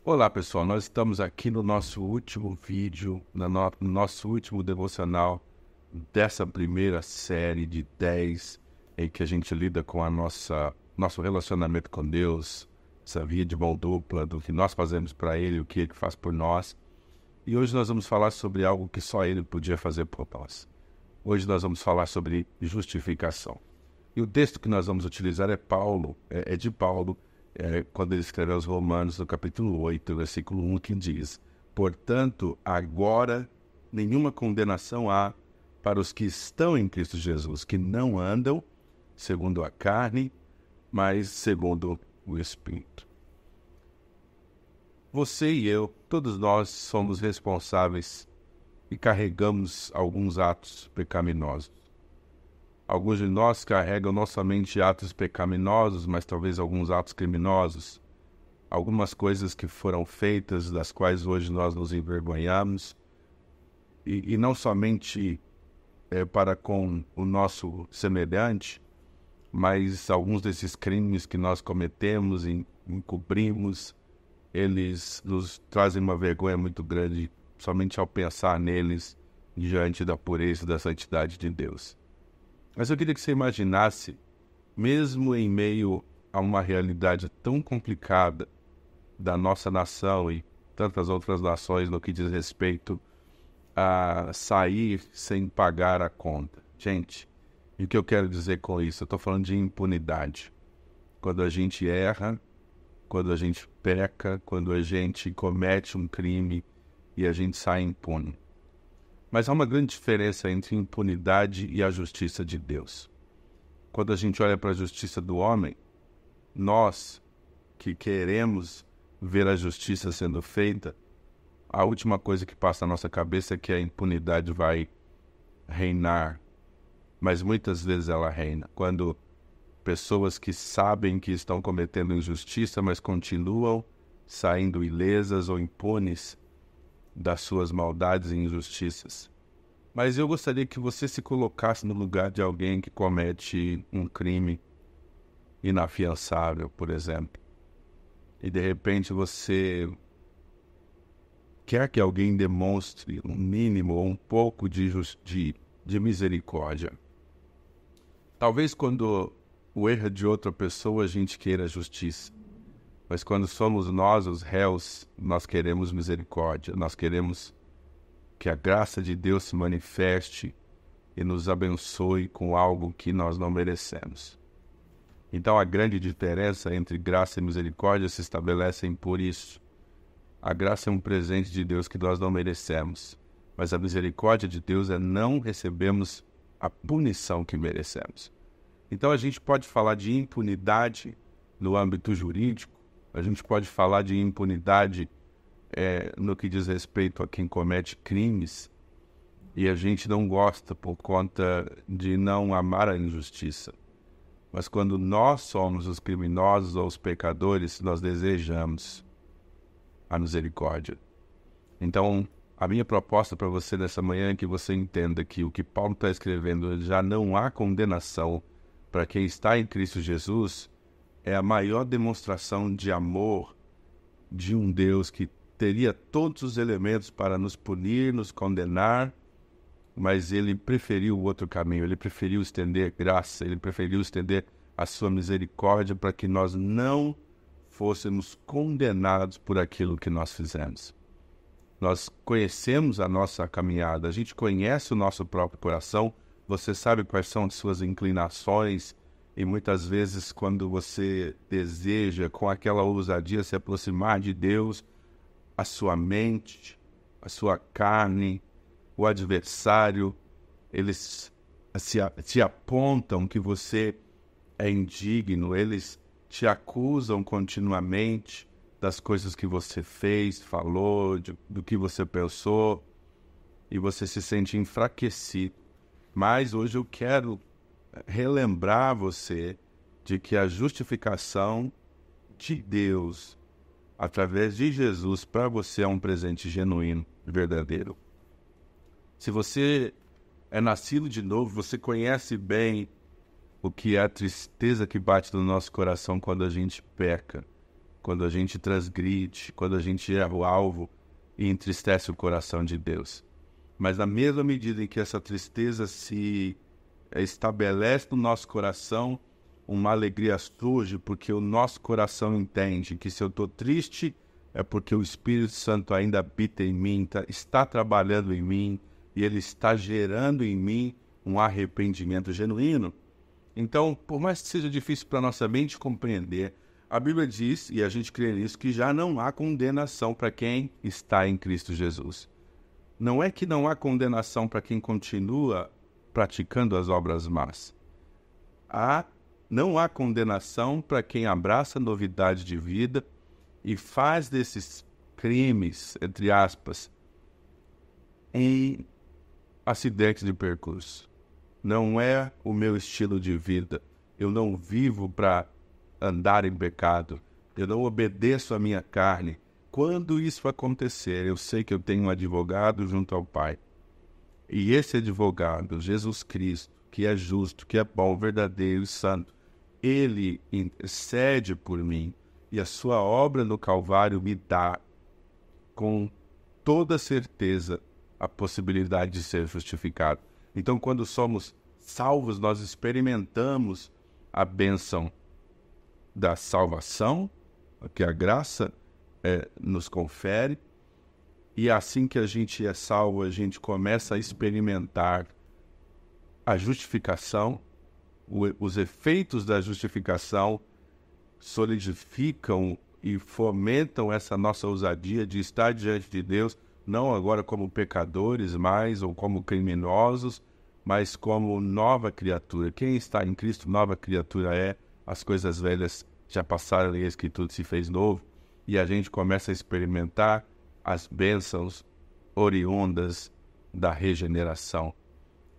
Olá pessoal, nós estamos aqui no nosso último vídeo, no nosso último devocional dessa primeira série de 10 em que a gente lida com nosso relacionamento com Deus, essa via de mão dupla do que nós fazemos para Ele e o que Ele faz por nós. E hoje nós vamos falar sobre algo que só Ele podia fazer por nós. Hoje nós vamos falar sobre justificação. E o texto que nós vamos utilizar é de Paulo, quando ele escreveu aos Romanos, no capítulo 8, versículo 1, que diz: portanto, agora nenhuma condenação há para os que estão em Cristo Jesus, que não andam segundo a carne, mas segundo o Espírito. Você e eu, todos nós somos responsáveis e carregamos alguns atos pecaminosos. Alguns de nós carregam não somente atos pecaminosos, mas talvez alguns atos criminosos. Algumas coisas que foram feitas, das quais hoje nós nos envergonhamos. E não somente para com o nosso semelhante, mas alguns desses crimes que nós cometemos e encobrimos, eles nos trazem uma vergonha muito grande, somente ao pensar neles, diante da pureza e da santidade de Deus. Mas eu queria que você imaginasse, mesmo em meio a uma realidade tão complicada da nossa nação e tantas outras nações no que diz respeito a sair sem pagar a conta. Gente, e o que eu quero dizer com isso? Eu estou falando de impunidade. Quando a gente erra, quando a gente peca, quando a gente comete um crime e a gente sai impune. Mas há uma grande diferença entre impunidade e a justiça de Deus. Quando a gente olha para a justiça do homem, nós que queremos ver a justiça sendo feita, a última coisa que passa na nossa cabeça é que a impunidade vai reinar. Mas muitas vezes ela reina. Quando pessoas que sabem que estão cometendo injustiça, mas continuam saindo ilesas ou impunes das suas maldades e injustiças. Mas eu gostaria que você se colocasse no lugar de alguém que comete um crime inafiançável, por exemplo. E de repente você quer que alguém demonstre um mínimo ou um pouco de misericórdia. Talvez quando o erro é de outra pessoa a gente queira justiça. Mas quando somos nós os réus, nós queremos misericórdia, nós queremos que a graça de Deus se manifeste e nos abençoe com algo que nós não merecemos. Então a grande diferença entre graça e misericórdia se estabelecem por isso. A graça é um presente de Deus que nós não merecemos, mas a misericórdia de Deus é não recebemos a punição que merecemos. Então a gente pode falar de impunidade no âmbito jurídico, a gente pode falar de impunidade no que diz respeito a quem comete crimes, e a gente não gosta por conta de não amar a injustiça. Mas quando nós somos os criminosos ou os pecadores, nós desejamos a misericórdia. Então, a minha proposta para você nessa manhã é que você entenda que o que Paulo está escrevendo, já não há condenação para quem está em Cristo Jesus, é a maior demonstração de amor de um Deus que teria todos os elementos para nos punir, nos condenar, mas ele preferiu o outro caminho, ele preferiu estender graça, ele preferiu estender a sua misericórdia para que nós não fôssemos condenados por aquilo que nós fizemos. Nós conhecemos a nossa caminhada, a gente conhece o nosso próprio coração, você sabe quais são as suas inclinações, e muitas vezes quando você deseja com aquela ousadia se aproximar de Deus, a sua mente, a sua carne, o adversário, eles te apontam que você é indigno, eles te acusam continuamente das coisas que você fez, falou, do que você pensou, e você se sente enfraquecido. Mas hoje eu quero relembrar você de que a justificação de Deus, através de Jesus, para você é um presente genuíno, verdadeiro. Se você é nascido de novo, você conhece bem o que é a tristeza que bate no nosso coração quando a gente peca, quando a gente transgride, quando a gente erra o alvo e entristece o coração de Deus. Mas na mesma medida em que essa tristeza se estabelece no nosso coração, uma alegria surge, porque o nosso coração entende que se eu estou triste é porque o Espírito Santo ainda habita em mim, está trabalhando em mim, e ele está gerando em mim um arrependimento genuíno. Então, por mais que seja difícil para a nossa mente compreender, a Bíblia diz, e a gente crê nisso, que já não há condenação para quem está em Cristo Jesus. Não é que não há condenação para quem continua praticando as obras más. Não há condenação para quem abraça a novidade de vida e faz desses crimes, entre aspas, em acidentes de percurso. Não é o meu estilo de vida. Eu não vivo para andar em pecado. Eu não obedeço à minha carne. Quando isso acontecer, eu sei que eu tenho um advogado junto ao Pai. E esse advogado, Jesus Cristo, que é justo, que é bom, verdadeiro e santo, ele intercede por mim e a sua obra no Calvário me dá com toda certeza a possibilidade de ser justificado. Então, quando somos salvos, nós experimentamos a bênção da salvação, que a graça nos confere, e assim que a gente é salvo, a gente começa a experimentar a justificação, os efeitos da justificação solidificam e fomentam essa nossa ousadia de estar diante de Deus, não agora como pecadores mais, ou como criminosos, mas como nova criatura. Quem está em Cristo, nova criatura é. As coisas velhas já passaram e eis que tudo se fez novo. E a gente começa a experimentar as bênçãos oriundas da regeneração.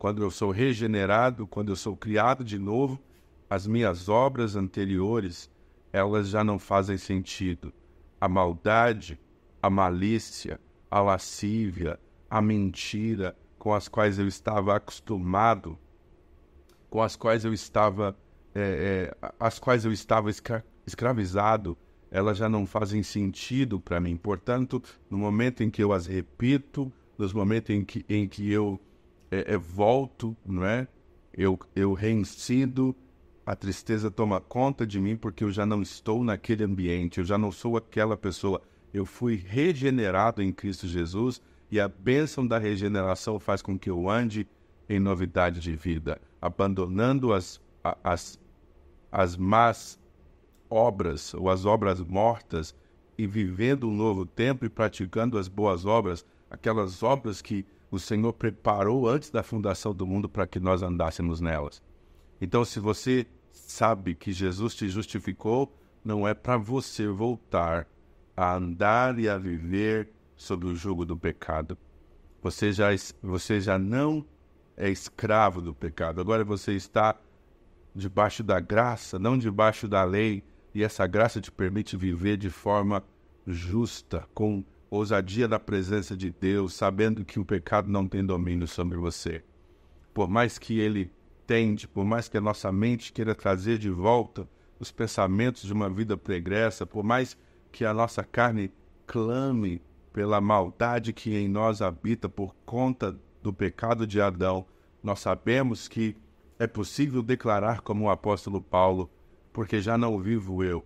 Quando eu sou regenerado, quando eu sou criado de novo, as minhas obras anteriores, elas já não fazem sentido. A maldade, a malícia, a lascívia, a mentira com as quais eu estava acostumado, com as quais eu estava, escravizado, elas já não fazem sentido para mim. Portanto, no momento em que eu as repito, nos momentos em que eu volto, não é? Eu reincido, a tristeza toma conta de mim porque eu já não estou naquele ambiente, eu já não sou aquela pessoa. Eu fui regenerado em Cristo Jesus e a bênção da regeneração faz com que eu ande em novidade de vida, abandonando as más obras ou as obras mortas e vivendo um novo tempo e praticando as boas obras, aquelas obras que o Senhor preparou antes da fundação do mundo para que nós andássemos nelas. Então, se você sabe que Jesus te justificou, não é para você voltar a andar e a viver sob o jugo do pecado. Você já não é escravo do pecado. Agora você está debaixo da graça, não debaixo da lei. E essa graça te permite viver de forma justa, com ousadia na presença de Deus, sabendo que o pecado não tem domínio sobre você. Por mais que ele tente, por mais que a nossa mente queira trazer de volta os pensamentos de uma vida pregressa, por mais que a nossa carne clame pela maldade que em nós habita por conta do pecado de Adão, nós sabemos que é possível declarar como o apóstolo Paulo, porque já não vivo eu,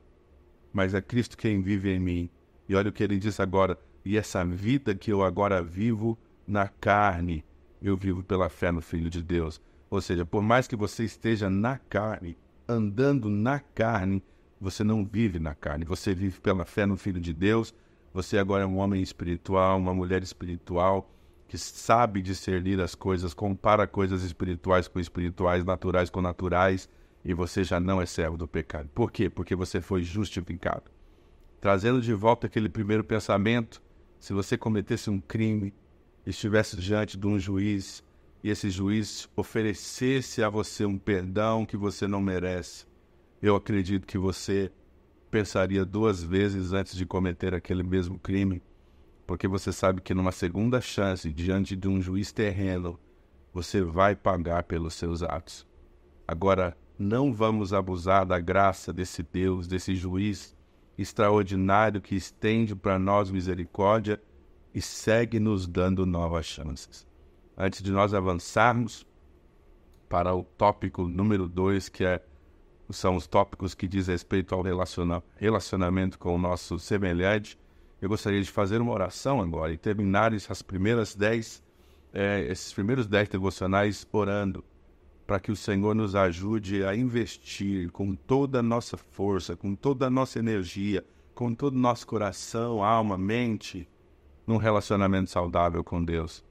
mas é Cristo quem vive em mim. E olha o que ele diz agora, e essa vida que eu agora vivo na carne, eu vivo pela fé no Filho de Deus. Ou seja, por mais que você esteja na carne, andando na carne, você não vive na carne, você vive pela fé no Filho de Deus. Você agora é um homem espiritual, uma mulher espiritual, que sabe discernir as coisas, compara coisas espirituais com espirituais, naturais com naturais, e você já não é servo do pecado. Por quê? Porque você foi justificado. Trazendo de volta aquele primeiro pensamento, se você cometesse um crime, estivesse diante de um juiz, e esse juiz oferecesse a você um perdão que você não merece, eu acredito que você pensaria 2 vezes antes de cometer aquele mesmo crime, porque você sabe que numa segunda chance, diante de um juiz terreno, você vai pagar pelos seus atos. Agora, não vamos abusar da graça desse Deus, desse juiz extraordinário que estende para nós misericórdia e segue nos dando novas chances. Antes de nós avançarmos para o tópico número 2, são os tópicos que diz respeito ao relacionamento com o nosso semelhante, eu gostaria de fazer uma oração agora e terminar esses primeiros 10 devocionais orando para que o Senhor nos ajude a investir com toda a nossa força, com toda a nossa energia, com todo o nosso coração, alma, mente, num relacionamento saudável com Deus.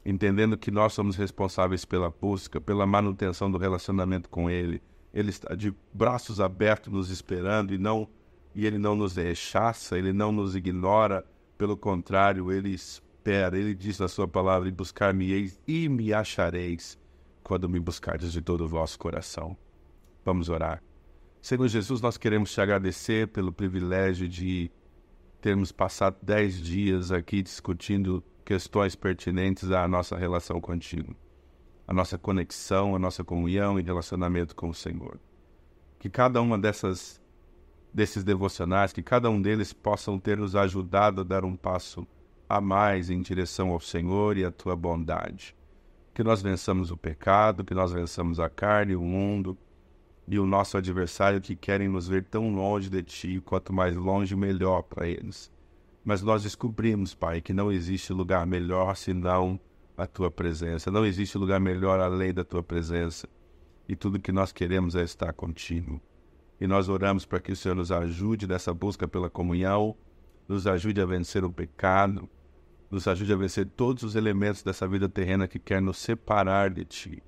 Entendendo que nós somos responsáveis pela busca, pela manutenção do relacionamento com Ele. Ele está de braços abertos nos esperando e Ele não nos rechaça, Ele não nos ignora. Pelo contrário, Ele espera, Ele diz na sua palavra: buscar-me-eis e me achareis, quando me buscardes de todo o vosso coração. Vamos orar. Senhor Jesus, nós queremos te agradecer pelo privilégio de termos passado 10 dias aqui discutindo questões pertinentes à nossa relação contigo, a nossa conexão, a nossa comunhão e relacionamento com o Senhor. Que cada uma desses devocionais, que cada um deles possam ter nos ajudado a dar um passo a mais em direção ao Senhor e à tua bondade. Que nós vençamos o pecado, que nós vençamos a carne, o mundo e o nosso adversário que querem nos ver tão longe de ti, quanto mais longe, melhor para eles. Mas nós descobrimos, Pai, que não existe lugar melhor senão a tua presença. Não existe lugar melhor além da tua presença. E tudo que nós queremos é estar contigo. E nós oramos para que o Senhor nos ajude nessa busca pela comunhão, nos ajude a vencer o pecado, nos ajude a vencer todos os elementos dessa vida terrena que quer nos separar de ti.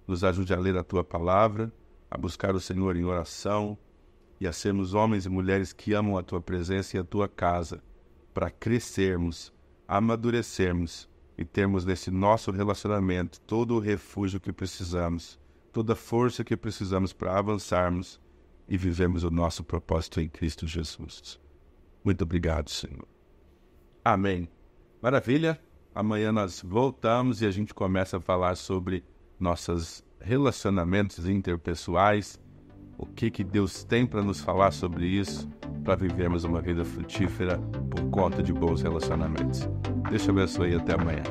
Nos ajude a ler a tua palavra, a buscar o Senhor em oração e a sermos homens e mulheres que amam a tua presença e a tua casa, para crescermos, amadurecermos e termos nesse nosso relacionamento todo o refúgio que precisamos, toda a força que precisamos para avançarmos e vivermos o nosso propósito em Cristo Jesus. Muito obrigado, Senhor. Amém. Maravilha. Amanhã nós voltamos e a gente começa a falar sobre nossos relacionamentos interpessoais, o que Deus tem para nos falar sobre isso, para vivermos uma vida frutífera por conta de bons relacionamentos. Deus te abençoe e até amanhã.